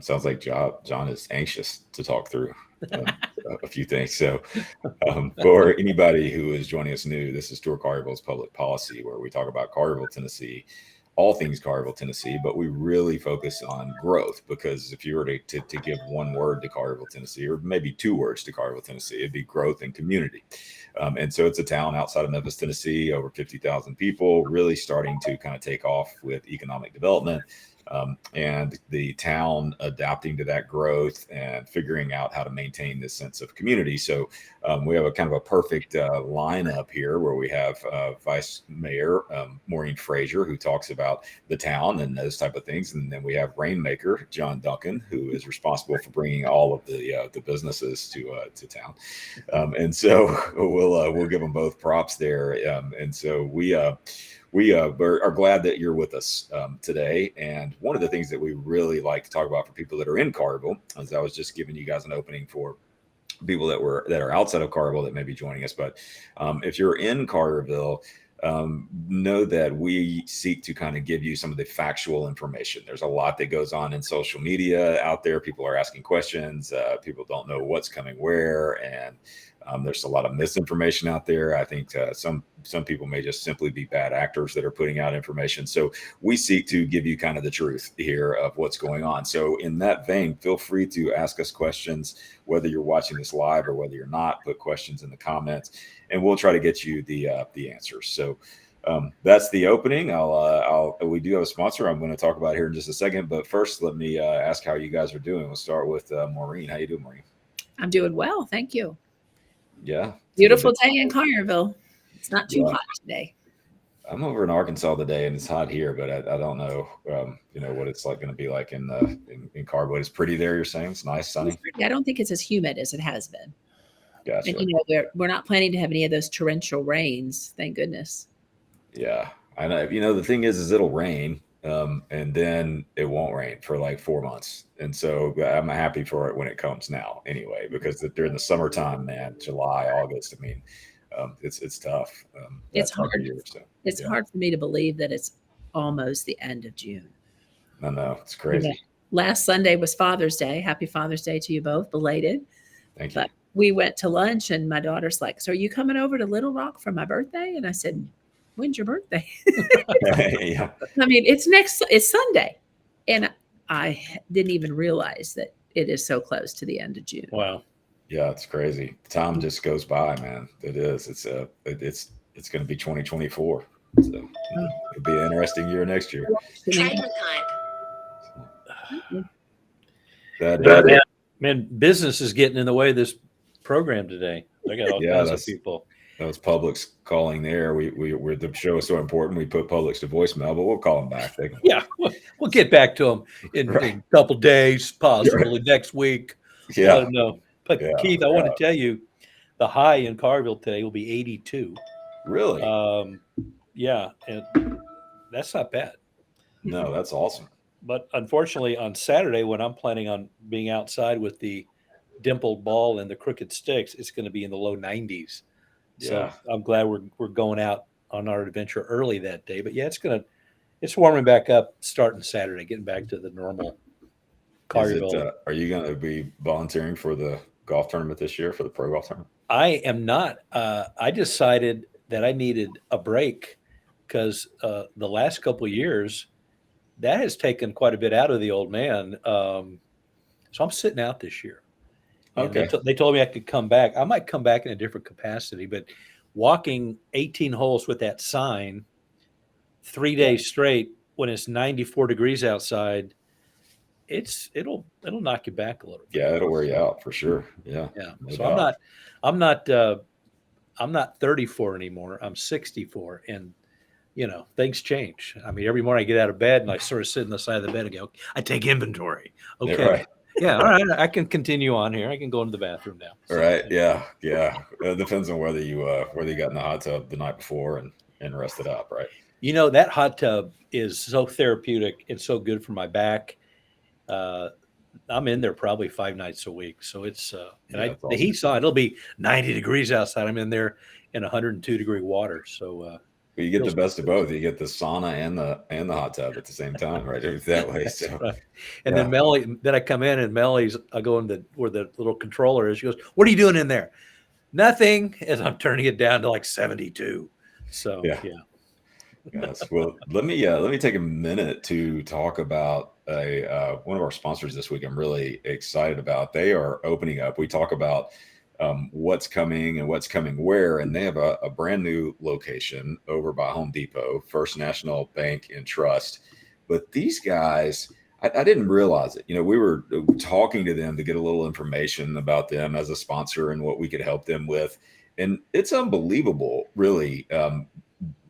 Sounds like John is anxious to talk through um, a few things. So, for anybody who is joining us new, this is Tour Collierville's Public Policy, where we talk about Collierville, Tennessee, all things Collierville, Tennessee, but we really focus on growth, because if you were to give one word to Collierville, Tennessee, or maybe two words to Collierville, Tennessee, it'd be growth and community. And so it's a town outside of Memphis, Tennessee, over 50,000 people, really starting to kind of take off with economic development. And the town adapting to that growth and figuring out how to maintain this sense of community. So we have a kind of a perfect lineup here, where we have Vice Mayor Maureen Frazier, who talks about the town and those type of things, and then we have Rainmaker John Duncan, who is responsible for bringing all of the businesses to town. And so we'll give them both props there. And so we are glad that you're with us today. And one of the things that we really like to talk about for people that are in Collierville, as I was just giving you guys an opening for people that are outside of Collierville that may be joining us. But if you're in Collierville, know that we seek to kind of give you some of the factual information. There's a lot that goes on in social media out there. People are asking questions. People don't know what's coming where, and there's a lot of misinformation out there. I think some people may just simply be bad actors that are putting out information. So we seek to give you kind of the truth here of what's going on. So in that vein, feel free to ask us questions, whether you're watching this live or whether you're not. Put questions in the comments, and we'll try to get you the answers. So that's the opening. We do have a sponsor I'm going to talk about here in just a second, but first let me ask how you guys are doing. We'll start with Maureen. How you doing, Maureen? I'm doing well, thank you. Yeah. Beautiful day in Collierville. It's not too hot today. I'm over in Arkansas today, and it's hot here, but I don't know, what it's like going to be like in Collierville. It's pretty there. You're saying it's nice, sunny. I don't think it's as humid as it has been. Gotcha. And we're not planning to have any of those torrential rains. Thank goodness. Yeah, I know. The thing is it'll rain, and then it won't rain for like 4 months. And so I'm happy for it when it comes now anyway, because during the summertime, man, July, August, I mean, it's tough. It's hard. It's hard for me to believe that it's almost the end of June. I know, it's crazy. Yeah. Last Sunday was Father's Day. Happy Father's Day to you both, belated. Thank you. We went to lunch, and my daughter's like, "So are you coming over to Little Rock for my birthday?" And I said, "When's your birthday?" Yeah. I mean, it's Sunday. And I didn't even realize that it is so close to the end of June. Wow. Yeah, it's crazy. Time just goes by, man. It is. It's going to be 2024. So it'll be an interesting year next year. Man, business is getting in the way of this program today. I got all kinds of people. That was Publix calling there. We're the show is so important. We put Publix to voicemail, but we'll call them back. Yeah, we'll get back to them in a couple days, possibly next week. Yeah. No. But Keith, I want to tell you, the high in Collierville today will be 82. Really? Yeah, and that's not bad. No, that's awesome. But unfortunately, on Saturday, when I'm planning on being outside with the dimpled ball and the crooked sticks, it's going to be in the low 90s. So I'm glad we're going out on our adventure early that day. But yeah, it's warming back up starting Saturday, getting back to the normal Collierville. Are you going to be volunteering for the golf tournament this year, for the pro golf tournament? I am not. I decided that I needed a break because the last couple of years, that has taken quite a bit out of the old man. So I'm sitting out this year. Okay. They told me I could come back. I might come back in a different capacity, but walking 18 holes with that sign 3 days straight when it's 94 degrees outside, it'll knock you back a little bit. Yeah, it'll wear you out for sure. Yeah. Yeah. So I'm not 34 anymore. I'm 64, and things change. I mean, every morning I get out of bed and I sort of sit on the side of the bed and go, I take inventory. Okay. Yeah, right. Yeah. All right. I can continue on here. I can go into the bathroom now. So, right. Yeah. Yeah. It depends on whether you got in the hot tub the night before and rested up. Right. That hot tub is so therapeutic and so good for my back. I'm in there probably 5 nights a week. So it's, the heat's on. It'll be 90 degrees outside. I'm in there in 102 degree water. So, You get the best of both. You get the sauna and the hot tub at the same time, right? It's that way. So, Right. And then Melly, then I come in and I go in where the little controller is. She goes, "What are you doing in there?" "Nothing," as I'm turning it down to like 72. So yeah. Yes. Well, let me take a minute to talk about one of our sponsors this week. I'm really excited about. They are opening up. We talk about what's coming and what's coming where, and they have a brand new location over by Home Depot, First National Bank and Trust. But these guys, I didn't realize it. We were talking to them to get a little information about them as a sponsor and what we could help them with. And it's unbelievable, really.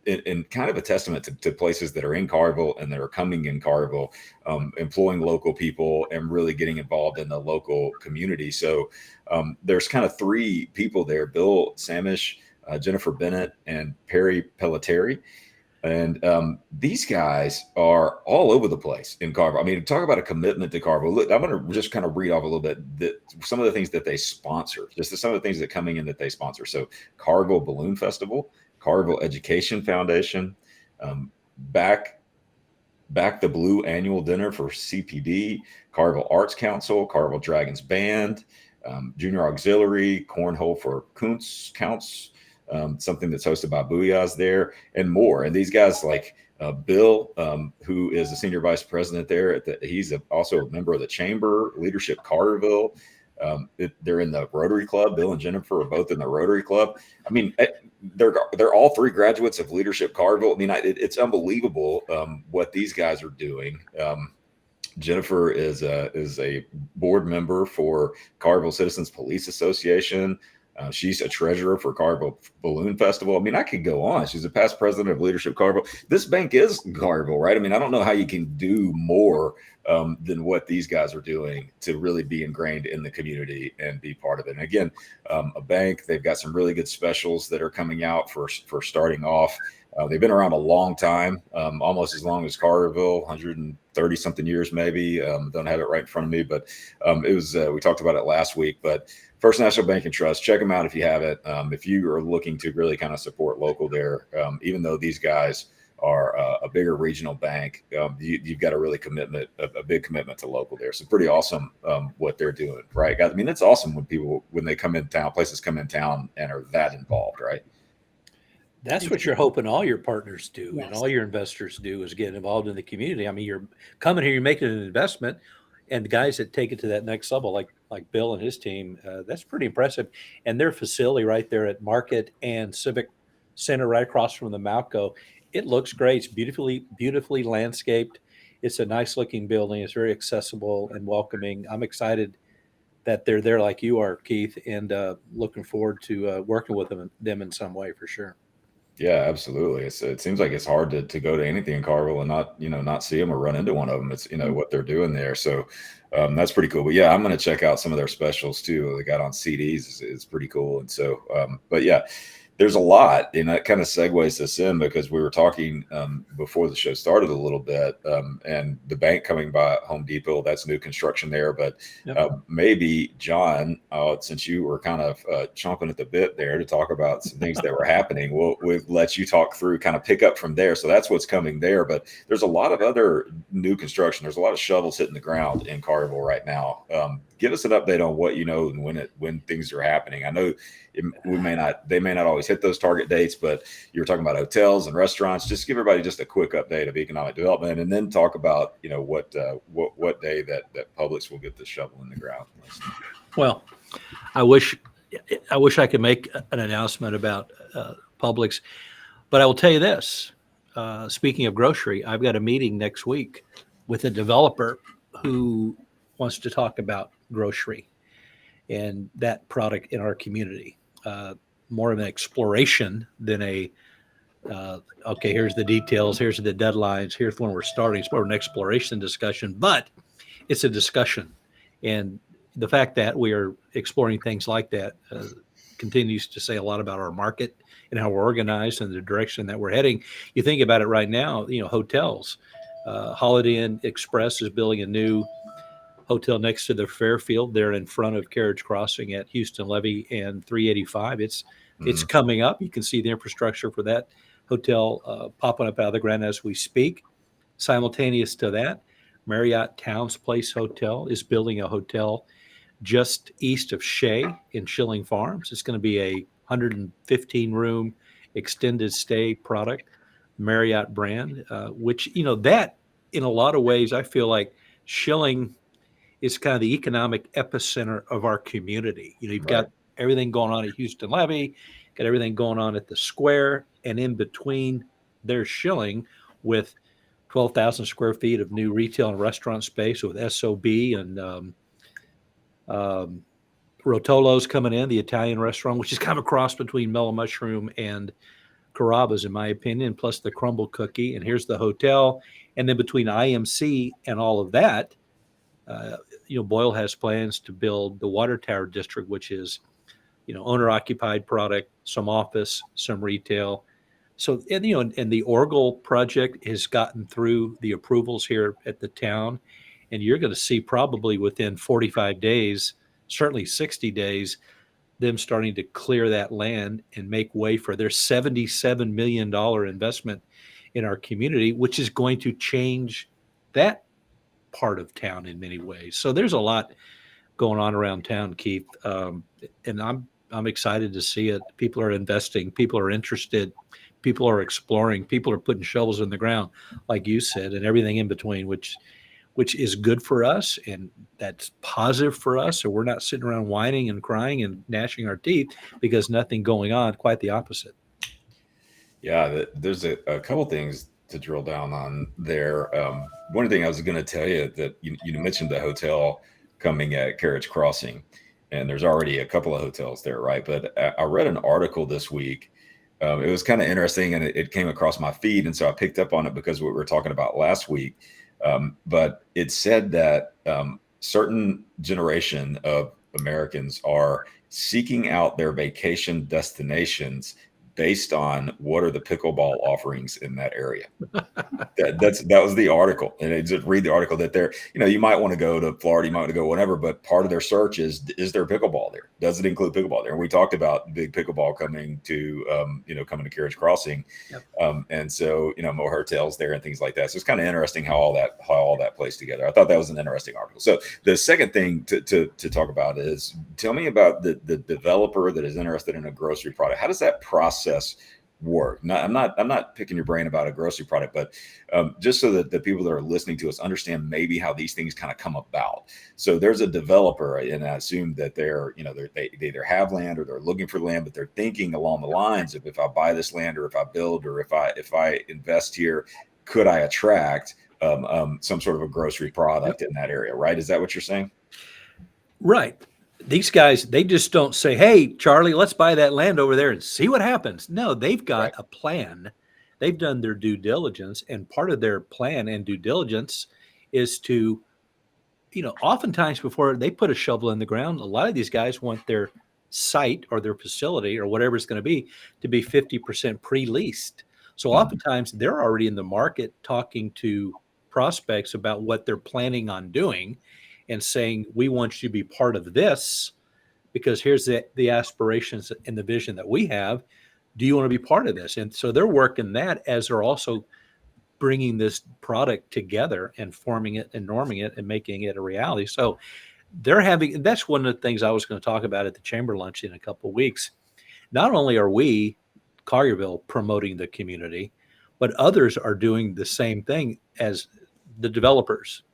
And kind of a testament to places that are in Collierville and that are coming in Collierville, employing local people and really getting involved in the local community. So there's kind of three people there: Bill Samish, Jennifer Bennett, and Perry Pelletieri. And these guys are all over the place in Collierville. I mean, talk about a commitment to Collierville. Look, I'm going to just kind of read off a little bit some of the things that they sponsor, some of the things that coming in that they sponsor. So Collierville Balloon Festival, Collierville Education Foundation, Back the Blue Annual Dinner for CPD, Collierville Arts Council, Collierville Dragons Band, Junior Auxiliary, Cornhole for Counts, something that's hosted by Booyahs there, and more. And these guys like Bill, who is the senior vice president there, he's also a member of the Chamber, Leadership Collierville. They're in the Rotary Club. Bill and Jennifer are both in the Rotary Club. I mean, they're all three graduates of Leadership Collierville. I mean, it's unbelievable what these guys are doing. Jennifer is a board member for Collierville Citizens Police Association. She's a treasurer for Collierville Balloon Festival. I mean, I could go on. She's a past president of Leadership Collierville. This bank is Collierville, right? I mean, I don't know how you can do more than what these guys are doing to really be ingrained in the community and be part of it. And again, a bank, they've got some really good specials that are coming out for starting off. They've been around a long time, almost as long as Collierville, 130 something years, maybe. Don't have it right in front of me, but it was, we talked about it last week, but First National Bank and Trust, check them out if you haven't. If you are looking to really kind of support local there, even though these guys are a bigger regional bank, you've got a really a big commitment to local there. So pretty awesome what they're doing, right? I mean, it's awesome when they come in town, places come in town and are that involved, right? That's what you're hoping all your partners do. Yes. And all your investors do is get involved in the community. I mean, you're coming here, you're making an investment, and the guys that take it to that next level, like Bill and his team, that's pretty impressive. And their facility right there at Market and Civic Center, right across from the Malco, it looks great. It's beautifully landscaped. It's a nice looking building. It's very accessible and welcoming. I'm excited that they're there like you are, Keith, and looking forward to working with them in some way for sure. Yeah, absolutely. It seems like it's hard to go to anything in Collierville and not see them or run into one of them. It's, what they're doing there. So that's pretty cool. But yeah, I'm going to check out some of their specials too. They got on CDs is pretty cool. And so, but yeah, there's a lot, and that kind of segues us in because we were talking before the show started a little bit, and the bank coming by Home Depot, that's new construction there. But maybe, John, since you were kind of chomping at the bit there to talk about some things that were happening, we'll let you talk through, kind of pick up from there. So that's what's coming there. But there's a lot of other new construction. There's a lot of shovels hitting the ground in Collierville right now. Give us an update on what you know and when things are happening. I know they may not always hit those target dates, but you were talking about hotels and restaurants. Just give everybody just a quick update of economic development, and then talk about what day that Publix will get the shovel in the ground. Well, I wish I could make an announcement about Publix, but I will tell you this. Speaking of grocery, I've got a meeting next week with a developer who wants to talk about grocery and that product in our community. More of an exploration than okay, here's the details, here's the deadlines, here's when we're starting. It's more of an exploration discussion, but it's a discussion. And the fact that we are exploring things like that continues to say a lot about our market and how we're organized and the direction that we're heading. You think about it right now, hotels. Holiday Inn Express is building a new hotel next to the Fairfield. They're in front of Carriage Crossing at Houston Levee and 385. It's coming up. You can see the infrastructure for that hotel popping up out of the ground as we speak. Simultaneous to that, Marriott Towns Place Hotel is building a hotel just east of Shea in Schilling Farms. It's going to be a 115 room extended stay product, Marriott brand, which, that in a lot of ways, I feel like Schilling is kind of the economic epicenter of our community. You've got everything going on at Houston Levee, got everything going on at the square, and in between there's Schilling with 12,000 square feet of new retail and restaurant space with SOB and Rotolo's coming in, the Italian restaurant, which is kind of a cross between Mellow Mushroom and Carrabba's, in my opinion, plus the crumble cookie. And here's the hotel. And then between IMC and all of that, Boyle has plans to build the Water Tower District, which is, owner-occupied product, some office, some retail. So, and the Orgel project has gotten through the approvals here at the town. And you're going to see probably within 45 days, certainly 60 days, them starting to clear that land and make way for their $77 million investment in our community, which is going to change that part of town in many ways. So there's a lot going on around town, Keith. And I'm excited to see it. People are investing. People are interested. People are exploring. People are putting shovels in the ground, like you said, and everything in between, which is good for us, and that's positive for us. So we're not sitting around whining and crying and gnashing our teeth because nothing going on. Quite the opposite. Yeah, there's a couple things to drill down on there. One thing I was going to tell you that you mentioned the hotel coming at Carriage Crossing, and there's already a couple of hotels there, right? But I read an article this week. It was kind of interesting, and it came across my feed, and so I picked up on it because we were talking about last week. But it said that certain generation of Americans are seeking out their vacation destinations based on what are the pickleball offerings in that area. That was the article. And I just read the article that they're, you might want to go to Florida, you might want to go whatever, but part of their search is there pickleball there? Does it include pickleball there? And we talked about big pickleball coming to Carriage Crossing. Yep. And so, more hotels there and things like that. So it's kind of interesting how all that plays together. I thought that was an interesting article. So the second thing to talk about is, tell me about the developer that is interested in a grocery product. How does that process work? I'm not picking your brain about a grocery product, but just so that the people that are listening to us understand maybe how these things kind of come about. So there's a developer, and I assume that they either have land or they're looking for land, but they're thinking along the lines of, if I buy this land or if I build or if I invest here, could I attract some sort of a grocery product in that area, right? Is that what you're saying? Right. These guys, they just don't say, hey, Charlie, let's buy that land over there and see what happens. No, they've got a plan. They've done their due diligence, and part of their plan and due diligence is to, oftentimes before they put a shovel in the ground, a lot of these guys want their site or their facility or whatever it's going to be 50% pre-leased. So oftentimes they're already in the market talking to prospects about what they're planning on doing and saying, we want you to be part of this because here's the aspirations and the vision that we have. Do you want to be part of this? And so they're working that as they're also bringing this product together and forming it and norming it and making it a reality. So that's one of the things I was going to talk about at the chamber lunch in a couple of weeks. Not only are we, Collierville, promoting the community, but others are doing the same thing as the developers.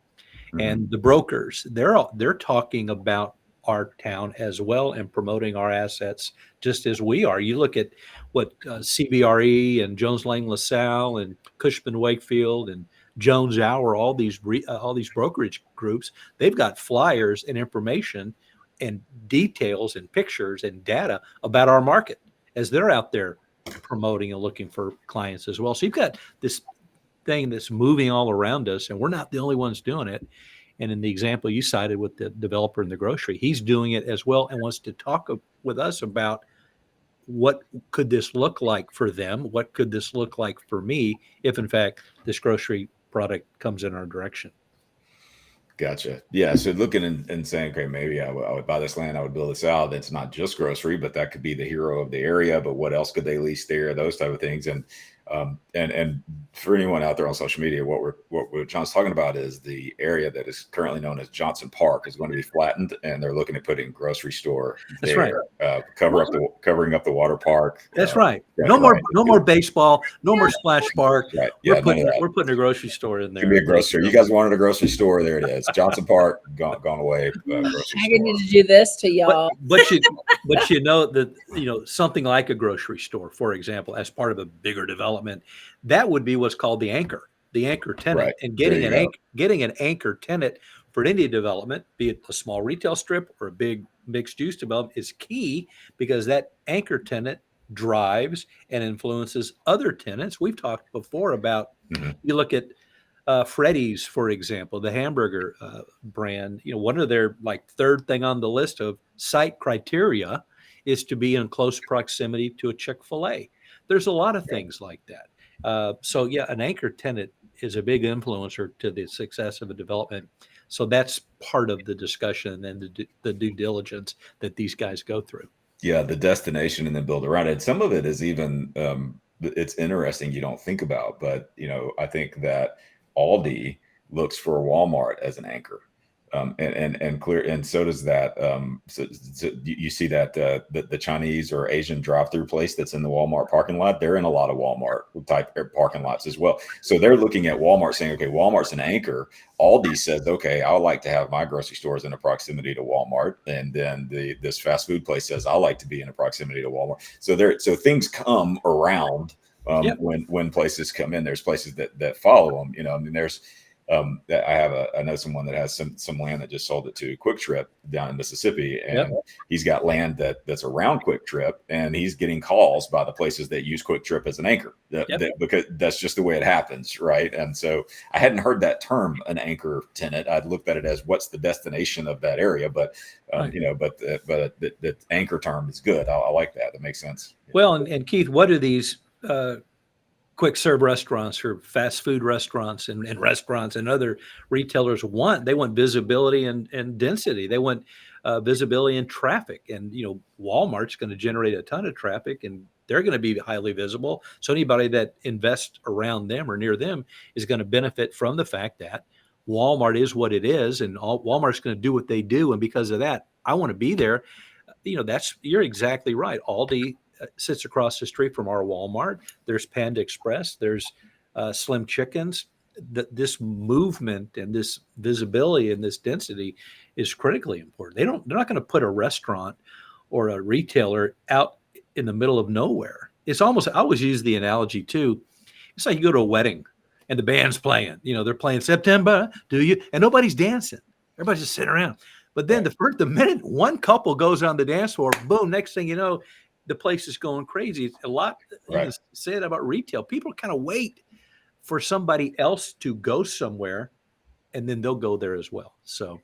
And the brokers, they're talking about our town as well and promoting our assets just as we are. You look at what CBRE and Jones Lang LaSalle and Cushman Wakefield and Jones Hour, all these brokerage groups, they've got flyers and information and details and pictures and data about our market as they're out there promoting and looking for clients as well. So you've got this thing that's moving all around us, and we're not the only ones doing it. And in the example you cited with the developer in the grocery, he's doing it as well and wants to talk with us about what could this look like for them? What could this look like for me if, in fact, this grocery product comes in our direction? Gotcha. Yeah. So looking and saying, okay, maybe I would buy this land, I would build this out. It's not just grocery, but that could be the hero of the area. But what else could they lease there? Those type of things. And And for anyone out there on social media, what John's talking about is the area that is currently known as Johnson Park is going to be flattened, and they're looking at putting grocery store That's there, covering up the water park. That's right. Right, No more, right. no more baseball, no more splash park. Right. Yeah, none of that. We're putting a grogrocery store in there. Give me a grocery. You guys wanted a grocery store. There it is. Johnson Park, gone away. Grocery I store. need to do this to y'all. But you know that, you know, something like a grocery store, for example, as part of a bigger development, that would be what's called the anchor tenant. Right. And getting an anchor tenant for any development, be it a small retail strip or a big mixed use development, is key, because that anchor tenant drives and influences other tenants. We've talked before about, you look at Freddy's, for example, the hamburger brand, you know, one of their like third thing on the list of site criteria is to be in close proximity to a Chick-fil-A. There's a lot of things like that. So yeah, an anchor tenant is a big influencer to the success of a development. So that's part of the discussion and the due diligence that these guys go through. Yeah, the destination and then build around it. Some of it is even it's interesting you don't think about, but you know, I think that Aldi looks for Walmart as an anchor, and clear, and so does that. So you see that the Chinese or Asian drive-through place that's in the Walmart parking lot, they're in a lot of Walmart type parking lots as well. So they're looking at Walmart saying, okay, Walmart's an anchor. Aldi says, okay, I would like to have my grocery stores in a proximity to Walmart, and then this fast food place says I like to be in a proximity to Walmart. So things come around. When places come in, there's places that follow them. You know, I mean, there's I know someone that has some land that just sold it to Quick Trip down in Mississippi, and he's got land that's around Quick Trip, and he's getting calls by the places that use Quick Trip as an anchor, because that's just the way it happens, right? And so I hadn't heard that term, an anchor tenant. I'd looked at it as what's the destination of that area, but you know, but the anchor term is good. I like that. That makes sense. Well, and Keith, what do these quick serve restaurants or fast food restaurants and restaurants and other retailers want? They want visibility and density. They want visibility and traffic. And, you know, Walmart's going to generate a ton of traffic, and they're going to be highly visible. So anybody that invests around them or near them is going to benefit from the fact that Walmart is what it is, and Walmart's going to do what they do. And because of that, I want to be there. You know, you're exactly right. Aldi sits across the street from our Walmart. There's Panda Express. There's Slim Chickens. This movement and this visibility and this density is critically important. They're not going to put a restaurant or a retailer out in the middle of nowhere. It's almost, I always use the analogy too. It's like you go to a wedding and the band's playing. You know, they're playing September, do you? And nobody's dancing. Everybody's just sitting around. But then the minute one couple goes on the dance floor, boom, next thing you know, the place is going crazy. It's a lot say it about retail. People kind of wait for somebody else to go somewhere, and then they'll go there as well. So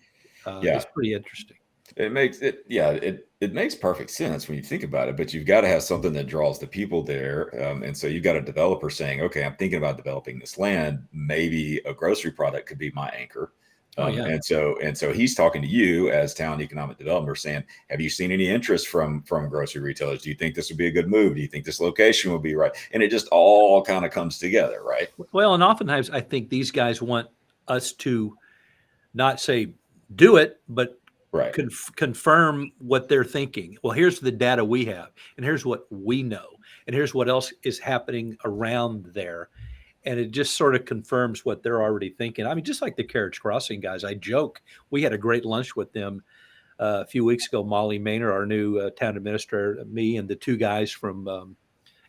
it's pretty interesting. It makes perfect sense when you think about it, but you've got to have something that draws the people there. And so you've got a developer saying, okay, I'm thinking about developing this land. Maybe a grocery product could be my anchor. And so he's talking to you as town economic developer saying, have you seen any interest from grocery retailers? Do you think this would be a good move? Do you think this location would be right? And it just all kind of comes together, right? Well, and oftentimes I think these guys want us to not say do it, but confirm what they're thinking. Well, here's the data we have, and here's what we know, and here's what else is happening around there. And it just sort of confirms what they're already thinking. I mean, just like the Carriage Crossing guys, I joke. We had a great lunch with them a few weeks ago. Molly Maynard, our new town administrator, me, and the two guys from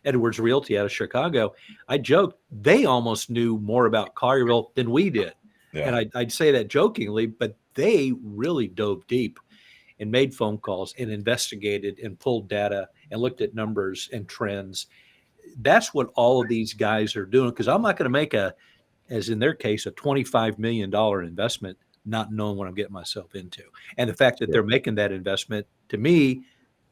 Edwards Realty out of Chicago. I joked they almost knew more about Collierville than we did. Yeah. And I'd say that jokingly, but they really dove deep and made phone calls and investigated and pulled data and looked at numbers and trends. That's what all of these guys are doing, because I'm not going to make as in their case, a $25 million investment, not knowing what I'm getting myself into. And the fact that they're making that investment, to me,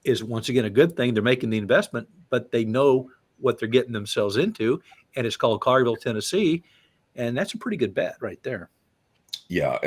is once again a good thing. They're making the investment, but they know what they're getting themselves into, and it's called Collierville, Tennessee, and that's a pretty good bet right there. Yeah,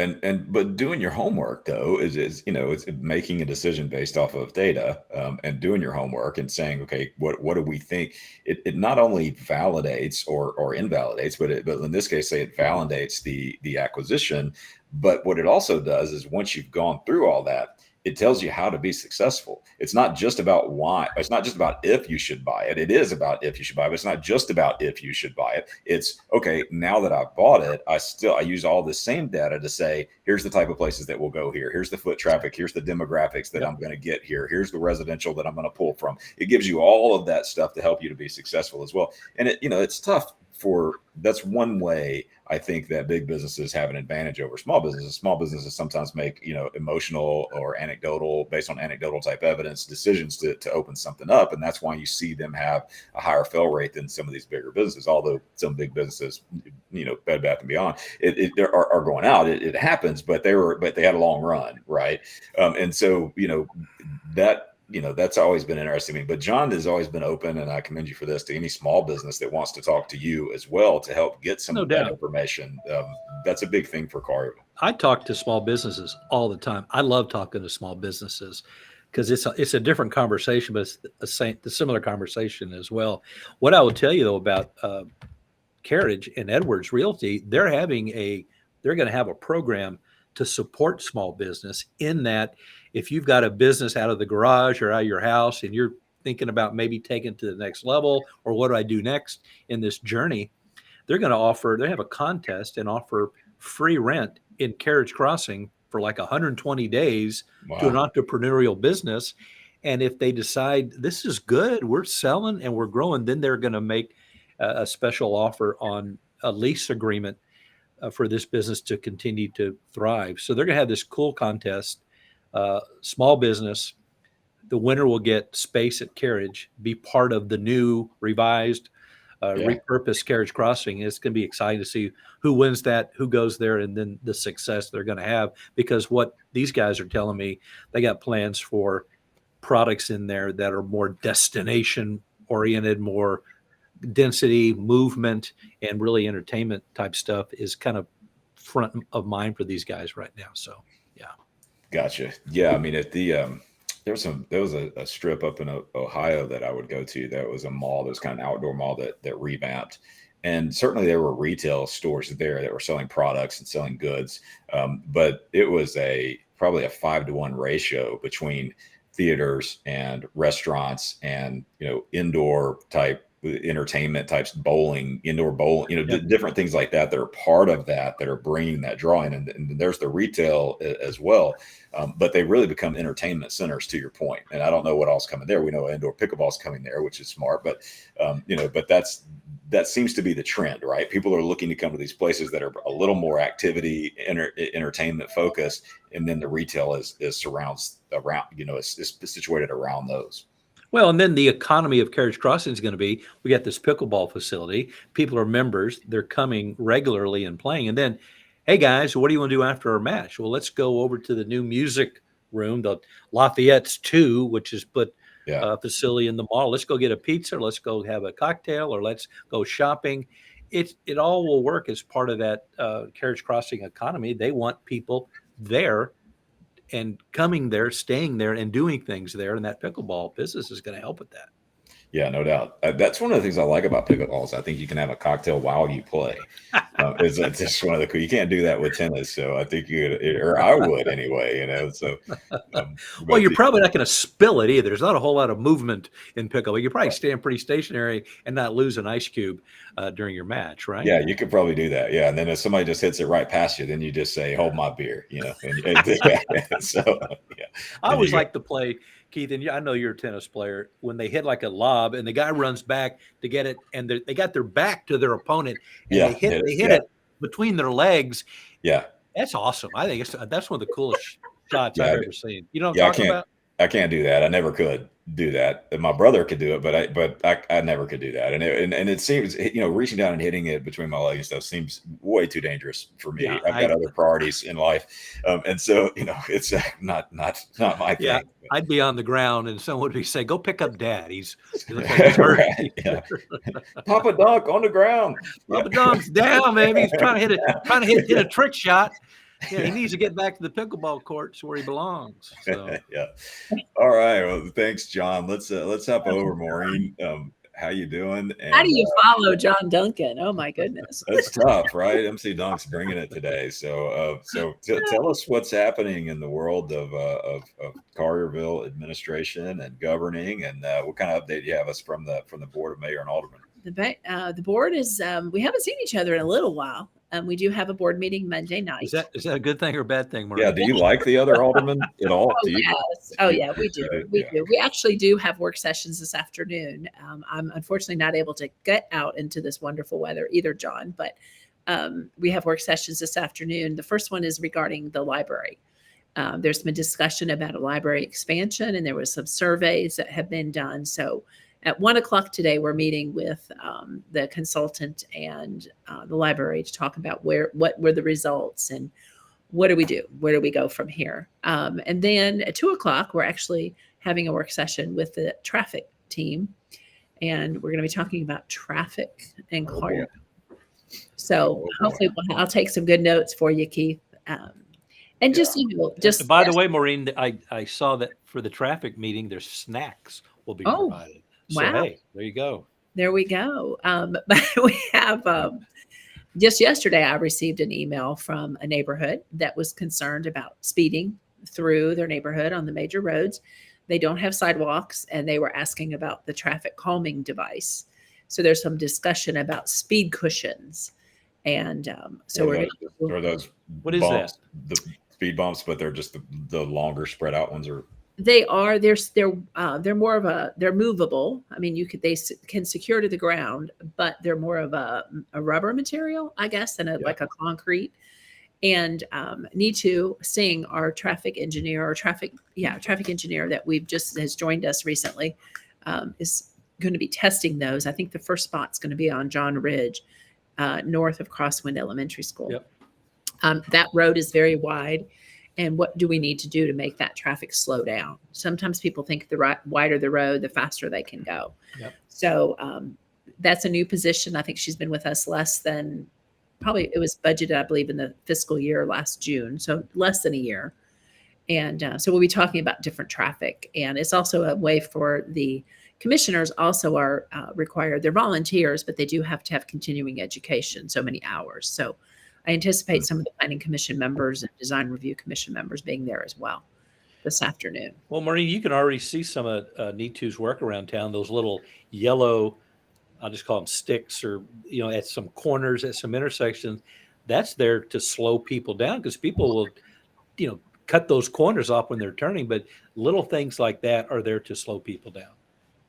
but doing your homework though is it's making a decision based off of data, and doing your homework and saying, okay, what do we think? It not only validates or invalidates, but in this case, say it validates the acquisition. But what it also does is once you've gone through all that, it tells you how to be successful. It's not just about why. It's not just about if you should buy it. It is about if you should buy it, but it's not just about if you should buy it. It's okay, now that I've bought it, I use all the same data to say, here's the type of places that will go here. Here's the foot traffic. Here's the demographics that I'm going to get here. Here's the residential that I'm going to pull from. It gives you all of that stuff to help you to be successful as well. And it's tough that's one way I think that big businesses have an advantage over small businesses. Small businesses sometimes make, emotional or anecdotal, based on anecdotal type evidence, decisions to open something up. And that's why you see them have a higher fail rate than some of these bigger businesses. Although some big businesses, Bed Bath and Beyond, are going out. It happens, but they had a long run, right? And so, that's always been interesting to me. But John has always been open, and I commend you for this, to any small business that wants to talk to you as well to help get some of that information. That's a big thing for Collierville. I talk to small businesses all the time. I love talking to small businesses because it's a different conversation, but it's a similar conversation as well. What I will tell you though about Carriage and Edwards Realty, they're going to have a program to support small business, in that if you've got a business out of the garage or out of your house and you're thinking about maybe taking it to the next level, or what do I do next in this journey, they have a contest and offer free rent in Carriage Crossing for like 120 days to an entrepreneurial business. And if they decide this is good, we're selling and we're growing, then they're going to make a special offer on a lease agreement for this business to continue to thrive. So they're going to have this cool contest. Small business, the winner will get space at Carriage, be part of the new revised, repurposed Carriage Crossing. It's going to be exciting to see who wins that, who goes there, and then the success they're going to have. Because what these guys are telling me, they got plans for products in there that are more destination oriented, more density, movement, and really entertainment type stuff is kind of front of mind for these guys right now. So, yeah. Gotcha. Yeah. I mean, at there was a strip up in Ohio that I would go to. That was a mall. That was kind of an outdoor mall that revamped. And certainly there were retail stores there that were selling products and selling goods. But it was probably a 5-to-1 ratio between theaters and restaurants and, indoor type entertainment types, indoor bowling, different things like that are part of that are bringing that drawing. And there's the retail as well. But they really become entertainment centers, to your point. And I don't know what else coming there. We know indoor pickleball is coming there, which is smart, but that seems to be the trend, right? People are looking to come to these places that are a little more activity, entertainment focused. And then the retail is situated around those. Well, and then the economy of Carriage Crossing is going to be, we got this pickleball facility. People are members. They're coming regularly and playing. And then, hey, guys, what do you want to do after our match? Well, let's go over to the new music room, the Lafayette's 2, which is put a facility in the mall. Let's go get a pizza. Let's go have a cocktail, or let's go shopping. It all will work as part of that Carriage Crossing economy. They want people there and coming there, staying there, and doing things there. And that pickleball business is going to help with that. Yeah, no doubt. That's one of the things I like about pickleballs. I think you can have a cocktail while you play. It's just one of the cool. You can't do that with tennis, so I think I would anyway. So. Well, you're probably not going to spill it either. There's not a whole lot of movement in pickleball. You probably stand pretty stationary and not lose an ice cube during your match, right? Yeah, you could probably do that. Yeah, and then if somebody just hits it right past you, then you just say, "Hold my beer," So, yeah. I always like to play, Keith, and I know you're a tennis player, when they hit like a lob and the guy runs back to get it, and they got their back to their opponent, and they hit it between their legs. Yeah, that's awesome. I think that's one of the coolest shots I've ever seen. You know what I'm talking about? I can't do that. I never could do that. My brother could do it, but I never could do that. And it seems, reaching down and hitting it between my legs and stuff seems way too dangerous for me. I've got other priorities in life. And so, it's not my thing. I'd be on the ground and someone would be saying, "Go pick up Dad. He looks like he's hurt." Right, yeah. Papa Dunk on the ground. Papa Dunk's down, man. He's trying to hit a trick shot. Yeah, he needs to get back to the pickleball courts where he belongs. So. Yeah. All right. Well, thanks, John. Let's hop over, Maureen. How you doing? And, how do you follow John Duncan? Oh my goodness. That's tough, right? MC Dunk's bringing it today. So tell us what's happening in the world of Collierville administration and governing, and what kind of update you have us from the board of mayor and aldermen. The board is we haven't seen each other in a little while. We do have a board meeting Monday night. Is that a good thing or a bad thing, Maria? Yeah. Do you like the other aldermen at all? Oh, yes. Oh, yeah, we do. We do. We actually do have work sessions this afternoon. I'm unfortunately not able to get out into this wonderful weather either, John, but we have work sessions this afternoon. The first one is regarding the library. There's been discussion about a library expansion, and there was some surveys that have been done. So at 1:00 today, we're meeting with the consultant and the library to talk about what were the results and what do we do? Where do we go from here? And then at 2:00, we're actually having a work session with the traffic team, and we're going to be talking about traffic in Collierville. So hopefully I'll take some good notes for you, Keith. And just by the way, Maureen, I saw that for the traffic meeting, there's snacks will be provided. So, wow. Hey, there you go. There we go. But we have just yesterday, I received an email from a neighborhood that was concerned about speeding through their neighborhood on the major roads. They don't have sidewalks, and they were asking about the traffic calming device. So there's some discussion about speed cushions. And are those what is bumps, that? The speed bumps, but they're just the longer spread out ones, or they're more of they're movable. I mean, they can secure to the ground, but they're more of a rubber material, I guess, than like a concrete. And Nitu Singh, our traffic engineer that has joined us recently, is going to be testing those. I think the first spot's going to be on John Ridge, north of Crosswind Elementary School. Yep. That road is very wide. And what do we need to do to make that traffic slow down? Sometimes people think the wider the road, the faster they can go. Yep. So that's a new position. I think she's been with us less than, probably it was budgeted, I believe, in the fiscal year last June. So less than a year. And so we'll be talking about different traffic. And it's also a way for the commissioners also are required. They're volunteers, but they do have to have continuing education, so many hours. So I anticipate some of the planning commission members and design review commission members being there as well this afternoon. Well, Maureen, you can already see some of Nitu's work around town. Those little yellow, I'll just call them sticks, or at some corners, at some intersections. That's there to slow people down, because people will, cut those corners off when they're turning. But little things like that are there to slow people down.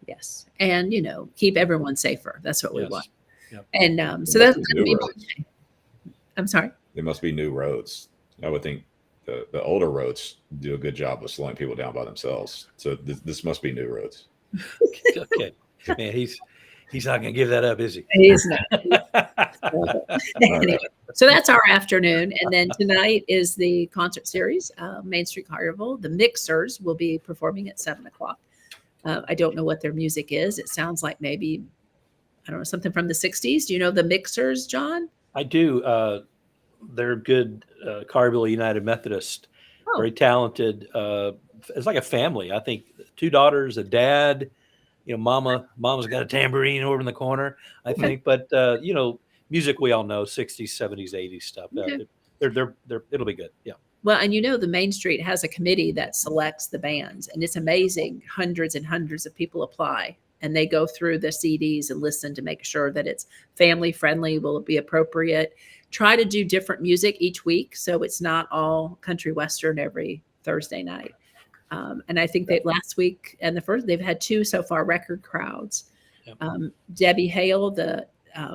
Yes, and keep everyone safer. That's what we want. Yep. And so that's going to be. I'm sorry. There must be new roads. I would think the older roads do a good job of slowing people down by themselves. So this must be new roads. Okay, man, he's not going to give that up, is he? He's not. Anyway, so that's our afternoon, and then tonight is the concert series, Main Street Collierville. The Mixers will be performing at 7:00. I don't know what their music is. It sounds like maybe, I don't know, something from the 60s. Do you know the Mixers, John? I do. They're good. Collierville United Methodist, very talented. It's like a family. I think 2 daughters, a dad. Mama's got a tambourine over in the corner, I think. But music we all know, 60s, 70s, 80s stuff. Okay. It'll be good. Yeah. Well, and the Main Street has a committee that selects the bands, and it's amazing. Hundreds and hundreds of people apply, and they go through the CDs and listen to make sure that it's family friendly, will it be appropriate. Try to do different music each week, so it's not all country western every Thursday night. And I think that last week and they've had 2 so far record crowds. Yep. Debbie Hale, the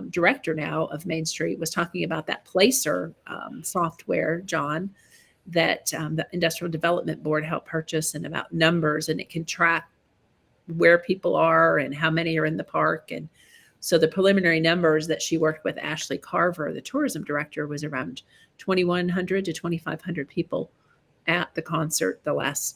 director now of Main Street, was talking about that Placer software, John, that the Industrial Development Board helped purchase, and about numbers, and it can track where people are and how many are in the park. And so the preliminary numbers that she worked with Ashley Carver, the tourism director, was around 2,100 to 2,500 people at the concert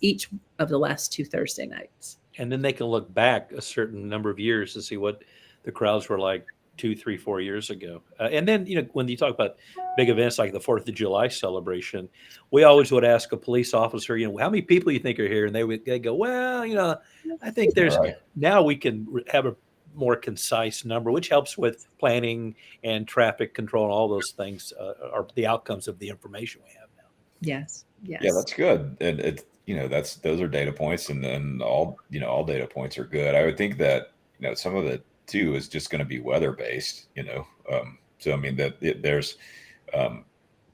each of the last 2 Thursday nights. And then they can look back a certain number of years to see what the crowds were like 2, 3, 4 years ago. And then, when you talk about big events like the 4th of July celebration, we always would ask a police officer, how many people you think are here? And they go, well, I think there's, Right. now we can have a more concise number, which helps with planning and traffic control and all those things are the outcomes of the information we have now. Yes. Yes. Yeah, that's good. And those are data points, and then all data points are good. I would think that, some of it too is just going to be weather based, so I mean there's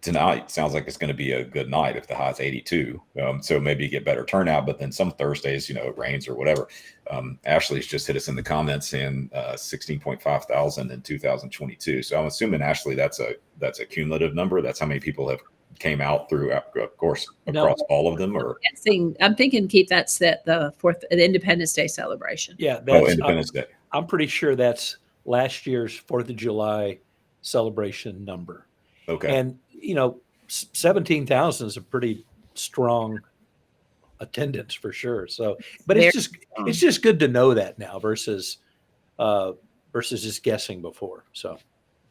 tonight sounds like it's going to be a good night if the high's 82. So maybe you get better turnout, but then some Thursdays, it rains or whatever. Ashley's just hit us in the comments saying 16.5 thousand in 2022. So I'm assuming, Ashley, that's a cumulative number. That's how many people have came out through, of course, across all of them. Or I'm thinking, Keith, that's the Independence Day celebration. Yeah, that's Independence Day. I'm pretty sure that's last year's 4th of July celebration number. Okay. And 17,000 is a pretty strong attendance for sure. So, but it's just good to know that now versus just guessing before. So,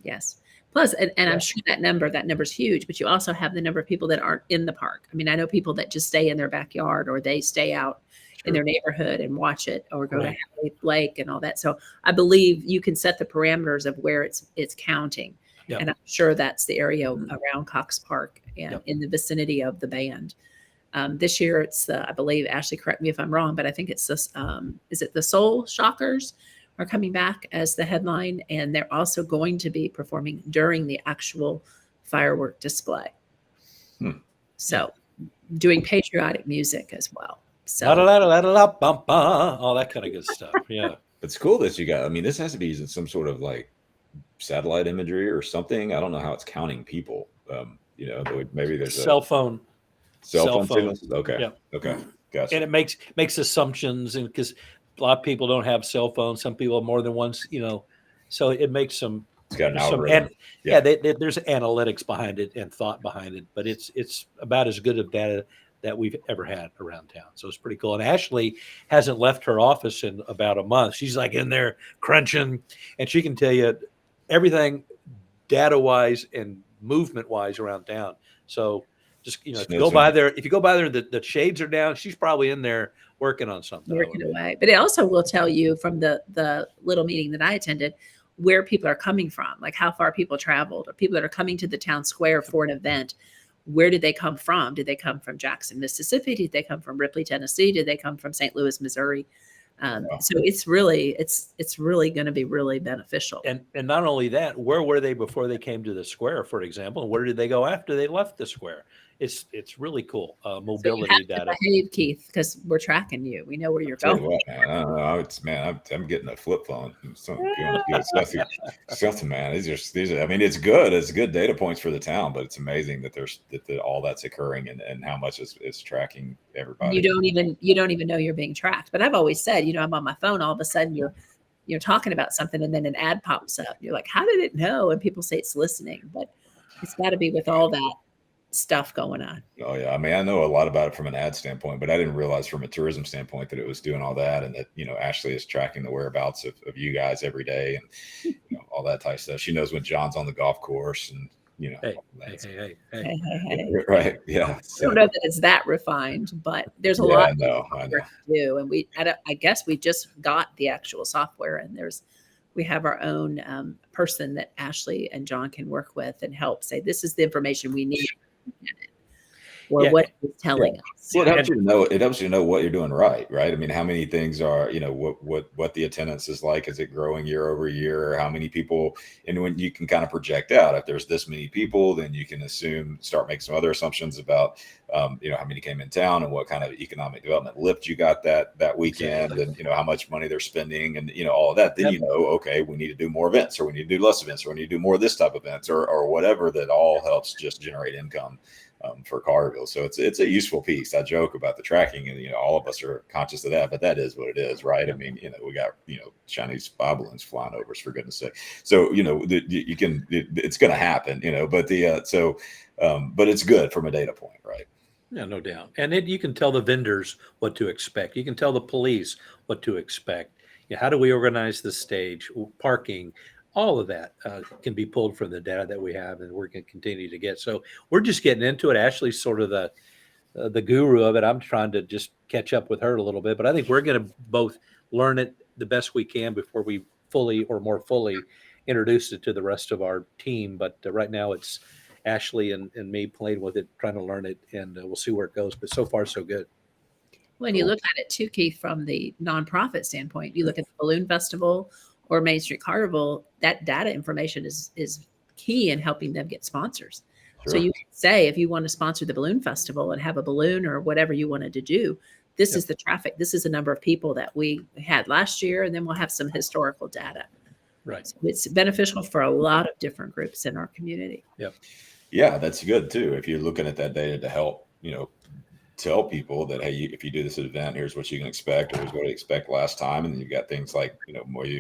yes. Plus, and I'm sure that number's huge, but you also have the number of people that aren't in the park. I mean, I know people that just stay in their backyard, or they stay out in their neighborhood and watch it, or go to Hadley Lake and all that. So I believe you can set the parameters of where it's counting. Yep. And I'm sure that's the area around Cox Park and in the vicinity of the band. This year it's I believe, Ashley, correct me if I'm wrong, but I think it's this, is it the Soul Shockers are coming back as the headline, and they're also going to be performing during the actual firework display. So doing patriotic music as well. So all that kind of good stuff. Yeah. It's cool that you got, I mean, this has to be using some sort of like satellite imagery or something. I don't know how it's counting people. Maybe there's cell phone signals. Okay. Yeah. Okay. Gotcha. And it makes assumptions, and because a lot of people don't have cell phones, some people have more than one, so it makes some. It's got an algorithm. There's analytics behind it and thought behind it, but it's about as good of data that we've ever had around town. So it's pretty cool. And Ashley hasn't left her office in about a month. She's like in there crunching, and she can tell you everything data wise and movement wise around town. So just, if you go by there, the shades are down, she's probably in there working on something. Working away. But it also will tell you from the little meeting that I attended where people are coming from, like how far people traveled, or people that are coming to the town square for an event. Where did they come from? Did they come from Jackson, Mississippi? Did they come from Ripley, Tennessee? Did they come from St. Louis, Missouri? So it's really going to be really beneficial. And not only that, where were they before they came to the square, for example? And where did they go after they left the square? It's really cool. Mobility so you have data. To behave, Keith, because we're tracking you. We know where you're going. What, man, I don't know. I'm getting a flip phone. Something, man. These are. I mean, it's good. It's good data points for the town, but it's amazing that that all that's occurring and how much is tracking everybody. You don't even know you're being tracked. But I've always said, I'm on my phone. All of a sudden, you're talking about something, and then an ad pops up. You're like, how did it know? And people say it's listening, but it's got to be with all that stuff going on. Oh yeah, I mean, I know a lot about it from an ad standpoint, but I didn't realize from a tourism standpoint that it was doing all that, and that Ashley is tracking the whereabouts of you guys every day, and all that type of stuff. She knows when John's on the golf course, and Hey. Right, yeah. I don't know that it's that refined, but there's a lot to do, and I guess we just got the actual software, and we have our own person that Ashley and John can work with and help say, this is the information we need. Or what it's telling us. Well, it helps you to know what you're doing right? I mean, how many things are, what the attendance is like? Is it growing year over year? How many people? And when you can kind of project out, if there's this many people, then you can start making some other assumptions about, how many came in town and what kind of economic development lift you got that weekend, and how much money they're spending, and all of that. Then okay, we need to do more events, or we need to do less events, or we need to do more of this type of events, or whatever. That all helps just generate income. For Collierville. So it's a useful piece. I joke about the tracking, and all of us are conscious of that, but that is what it is, right? I mean, we got Chinese spy balloons flying over us, for goodness sake. So it's going to happen, but but it's good from a data point, right? Yeah, no doubt. And you can tell the vendors what to expect. You can tell the police what to expect. Yeah, how do we organize the stage, parking, all of that can be pulled from the data that we have, and we're going to continue to get. So we're just getting into it. Ashley's sort of the guru of it. I'm trying to just catch up with her a little bit, but I think we're going to both learn it the best we can before we fully or more fully introduce it to the rest of our team. But right now it's Ashley and me playing with it, trying to learn it, and we'll see where it goes. But so far, so good. When you look at it too, Keith, from the nonprofit standpoint, you look at the Balloon Festival or Main Street Carnival, that data information is key in helping them get sponsors. Sure. So you can say, if you want to sponsor the Balloon Festival and have a balloon or whatever you wanted to do, this is the traffic. This is the number of people that we had last year, and then we'll have some historical data. Right. So it's beneficial for a lot of different groups in our community. Yep. Yeah, that's good too. If you're looking at that data to help, tell people that, hey, if you do this event, here's what you can expect, or here's what you expect last time, and then you've got things like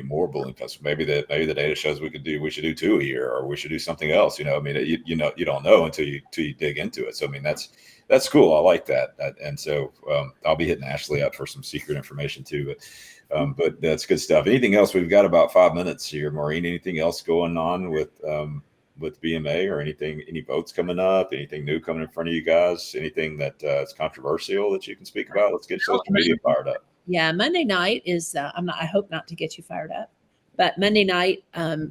more balloon festivals. Maybe the data shows we should do 2 a year, or we should do something else. I mean, you don't know until you dig into it. So I mean, that's cool. I like that. And so I'll be hitting Ashley up for some secret information too. But that's good stuff. Anything else? We've got about 5 minutes here, Maureen. Anything else going on with BMA or anything, any votes coming up, anything new coming in front of you guys, anything that is controversial that you can speak about? Let's get social media fired up. Yeah, Monday night is, I hope not to get you fired up, but Monday night,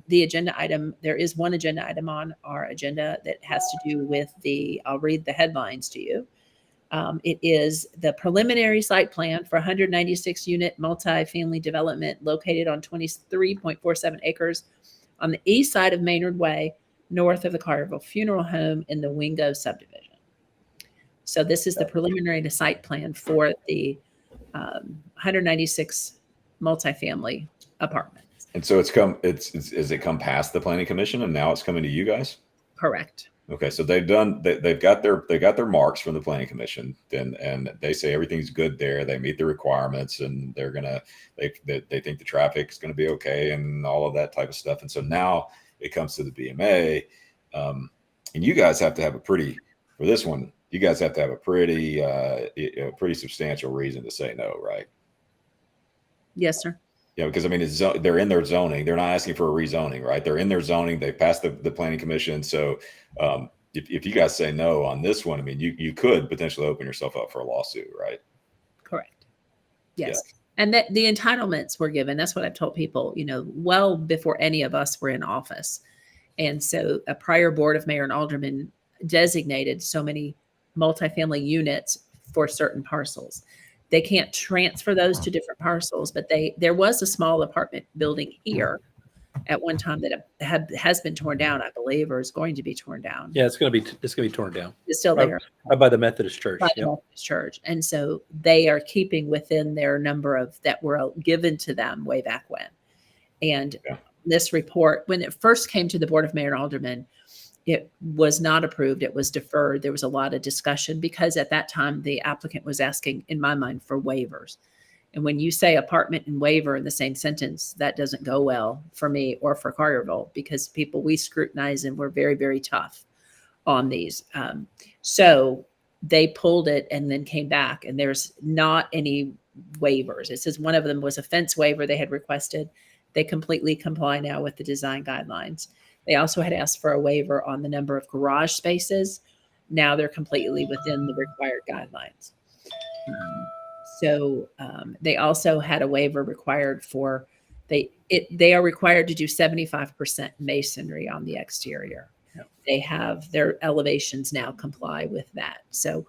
the agenda item, there is one agenda item on our agenda that has to do with I'll read the headlines to you. It is the preliminary site plan for 196 unit multifamily development located on 23.47 acres on the east side of Maynard Way, north of the Collierville Funeral Home in the Wingo subdivision. So this is the preliminary site plan for the 196 multifamily apartments. And so is it come past the planning commission and now it's coming to you guys? Correct. Okay, so they've got their marks from the planning commission, and they say everything's good there. They meet the requirements, and they think the traffic is gonna be okay and all of that type of stuff. And so now it comes to the BMA, and you guys have to have a pretty substantial reason to say no, right? Yes, sir. Yeah, because I mean, they're in their zoning. They're not asking for a rezoning, right? They're in their zoning. They passed the planning commission. So if you guys say no on this one, I mean, you could potentially open yourself up for a lawsuit, right? Correct. Yes. And that the entitlements were given. That's what I've told people, well before any of us were in office. And so a prior board of mayor and aldermen designated so many multifamily units for certain parcels. They can't transfer those to different parcels, but there was a small apartment building here at one time that has been torn down, I believe, or is going to be torn down. Yeah, it's going to be torn down. It's still there. Right by the Methodist Church. Methodist Church. And so they are keeping within their number that were given to them way back when. And this report, when it first came to the Board of Mayor and Aldermen, it was not approved. It was deferred. There was a lot of discussion because at that time, the applicant was asking, in my mind, for waivers. And when you say apartment and waiver in the same sentence, that doesn't go well for me or for Collierville, because we scrutinize and we're very, very tough on these. So they pulled it and then came back, and there's not any waivers. It says one of them was a fence waiver they had requested. They completely comply now with the design guidelines. They also had asked for a waiver on the number of garage spaces. Now they're completely within the required guidelines. So they also had a waiver required for they are required to do 75% masonry on the exterior. Yep. They have their elevations now comply with that. So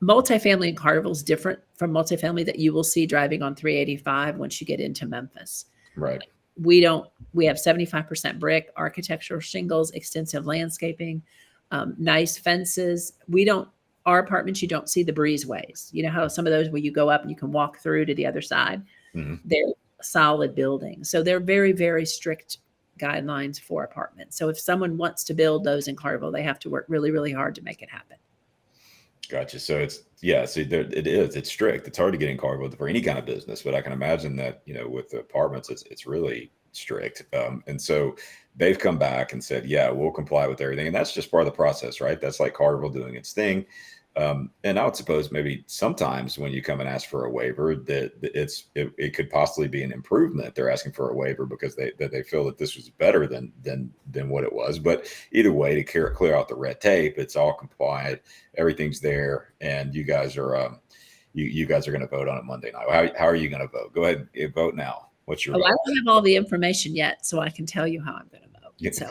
multifamily in Collierville is different from multifamily that you will see driving on 385 once you get into Memphis. Right. We have 75% brick, architectural shingles, extensive landscaping, nice fences. Our apartments, you don't see the breezeways. You know how some of those where you go up and you can walk through to the other side? Mm-hmm. They're solid buildings. So they're very, very strict guidelines for apartments. So if someone wants to build those in Collierville, they have to work really, really hard to make it happen. Gotcha. So it's strict. It's hard to get in Collierville for any kind of business, but I can imagine that, with the apartments, it's really strict. And so they've come back and said, yeah, we'll comply with everything. And that's just part of the process, right? That's like Collierville doing its thing. And I would suppose maybe sometimes when you come and ask for a waiver, that it could possibly be an improvement. They're asking for a waiver because they feel that this was better than what it was. But either way, to clear out the red tape, it's all compliant, everything's there, and you guys are you guys are going to vote on it Monday night. How are you going to vote? Go ahead and vote now. What's your vote? I don't have all the information yet, so I can tell you how I'm going to vote. So.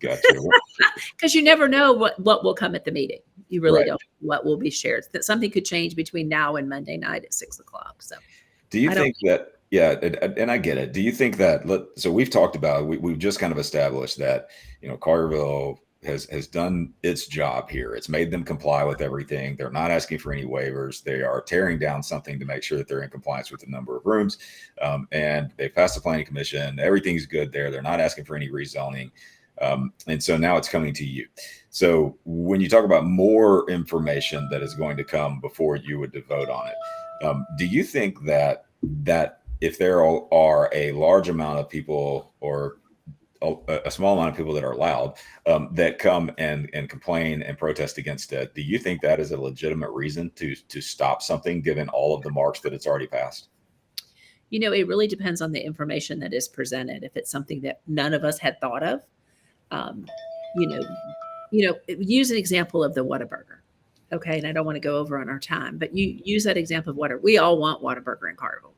Gotcha. Because you never know what will come at the meeting. You really Right. don't know what will be shared. That something could change between now and Monday night at 6:00. So Do you think that, yeah, and I get it. Do you think that, so we've talked about, we've just kind of established that, Collierville has done its job here. It's made them comply with everything. They're not asking for any waivers. They are tearing down something to make sure that they're in compliance with the number of rooms. And they passed the planning commission. Everything's good there. They're not asking for any rezoning. And so now it's coming to you. So when you talk about more information that is going to come before you would vote on it, do you think that if there are a large amount of people or a small amount of people that are loud that come and complain and protest against it, do you think that is a legitimate reason to stop something given all of the marks that it's already passed? it really depends on the information that is presented. If it's something that none of us had thought of, use an example of the Whataburger. Okay. And I don't want to go over on our time, but you use that example of Whataburger. We all want Whataburger in Carnival.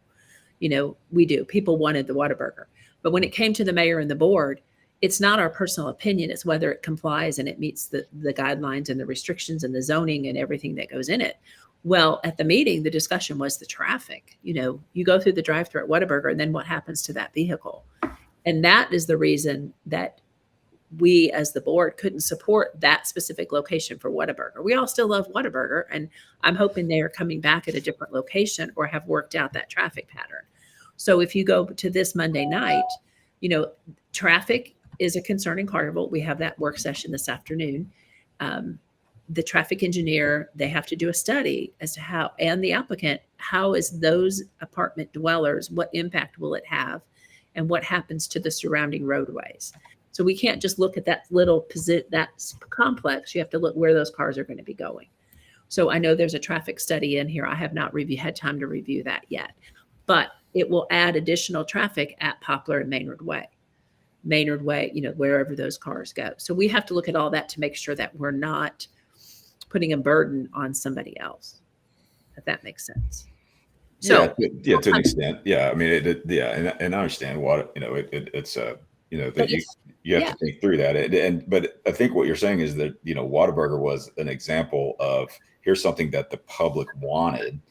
We do. People wanted the Whataburger. But when it came to the mayor and the board, it's not our personal opinion. It's whether it complies and it meets the guidelines and the restrictions and the zoning and everything that goes in it. Well, at the meeting, the discussion was the traffic. You go through the drive-thru at Whataburger, and then what happens to that vehicle? And that is the reason that we as the board couldn't support that specific location for Whataburger. We all still love Whataburger, and I'm hoping they are coming back at a different location or have worked out that traffic pattern. So if you go to this Monday night, traffic is a concern in Carnival. We have that work session this afternoon. The traffic engineer, they have to do a study as to how, and the applicant, how is those apartment dwellers, what impact will it have, and what happens to the surrounding roadways. So we can't just look at that that complex. You have to look where those cars are going to be going. So I know there's a traffic study in here. I have not had time to review that yet, but it will add additional traffic at Poplar and Maynard Way, wherever those cars go. So we have to look at all that to make sure that we're not putting a burden on somebody else, if that makes sense. So yeah, to an extent. Yeah. I mean, and I understand what, it's that you have to think through that. But I think what you're saying is that, Whataburger was an example of, here's something that the public wanted,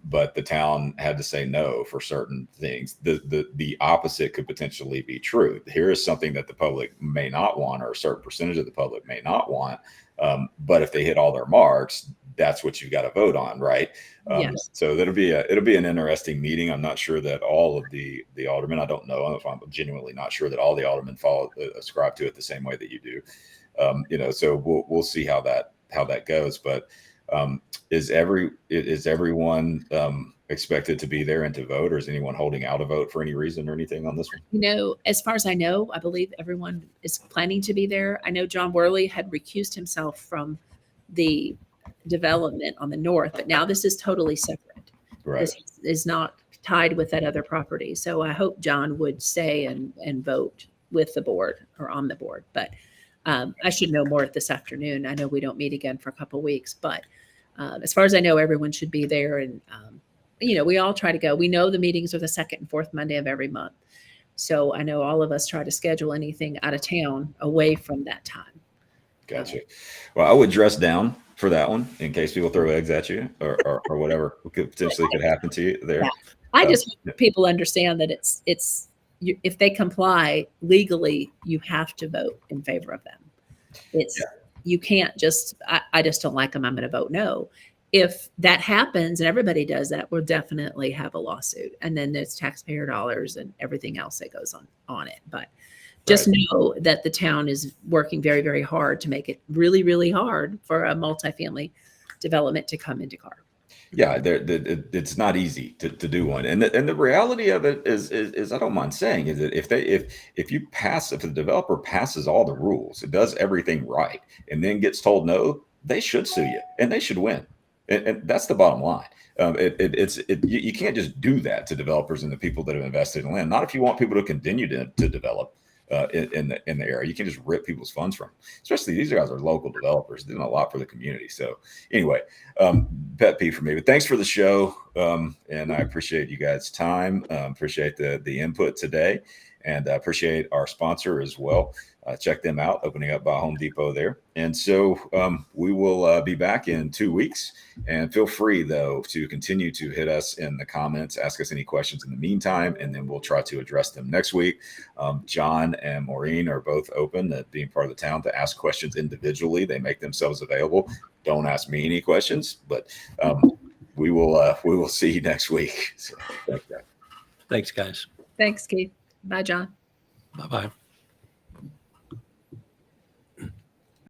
but the town had to say no for certain things. The opposite could potentially be true. Here is something that the public may not want, or a certain percentage of the public may not want. But if they hit all their marks, that's what you've got to vote on, right? Yes. So it'll be an interesting meeting. I'm not sure that all of the aldermen, I don't know if I'm genuinely not sure that all the aldermen ascribe to it the same way that you do. So we'll see how that goes. But is everyone expected to be there and to vote, or is anyone holding out a vote for any reason or anything on this one? As far as I know, I believe everyone is planning to be there. I know John Worley had recused himself from the development on the north, but now this is totally separate. Right. This is not tied with that other property. So I hope John would stay and vote with the board or on the board. But I should know more this afternoon. I know we don't meet again for a couple of weeks, but as far as I know, everyone should be there. And, we all try to go. We know the meetings are the second and fourth Monday of every month. So I know all of us try to schedule anything out of town away from that time. Gotcha. Well, I would dress down for that one in case people throw eggs at you or whatever could happen to you there. Yeah. I just hope people understand that it's if they comply legally, you have to vote in favor of them. You can't just, I just don't like them, I'm going to vote no. If that happens and everybody does that, we'll definitely have a lawsuit. And then there's taxpayer dollars and everything else that goes on it. But just know that the town is working very, very hard to make it really, really hard for a multifamily development to come into Carver. Yeah, it's not easy to do one, and the reality of it is I don't mind saying is that if the developer passes all the rules, it does everything right, and then gets told no, they should sue you and they should win. And that's the bottom line. You can't just do that to developers and the people that have invested in land. Not if you want people to continue to develop in the area. You can just rip people's funds from them. Especially these guys are local developers doing a lot for the community. So anyway, pet peeve for me. But thanks for the show, and I appreciate you guys' time. Appreciate the input today, and appreciate our sponsor as well. Check them out, opening up by Home Depot there. And so we will be back in 2 weeks. And feel free, though, to continue to hit us in the comments, ask us any questions in the meantime, and then we'll try to address them next week. John and Maureen are both open at being part of the town to ask questions individually. They make themselves available. Don't ask me any questions, but we will see you next week. So, thanks, guys. Thanks, guys. Thanks, Keith. Bye, John. Bye-bye.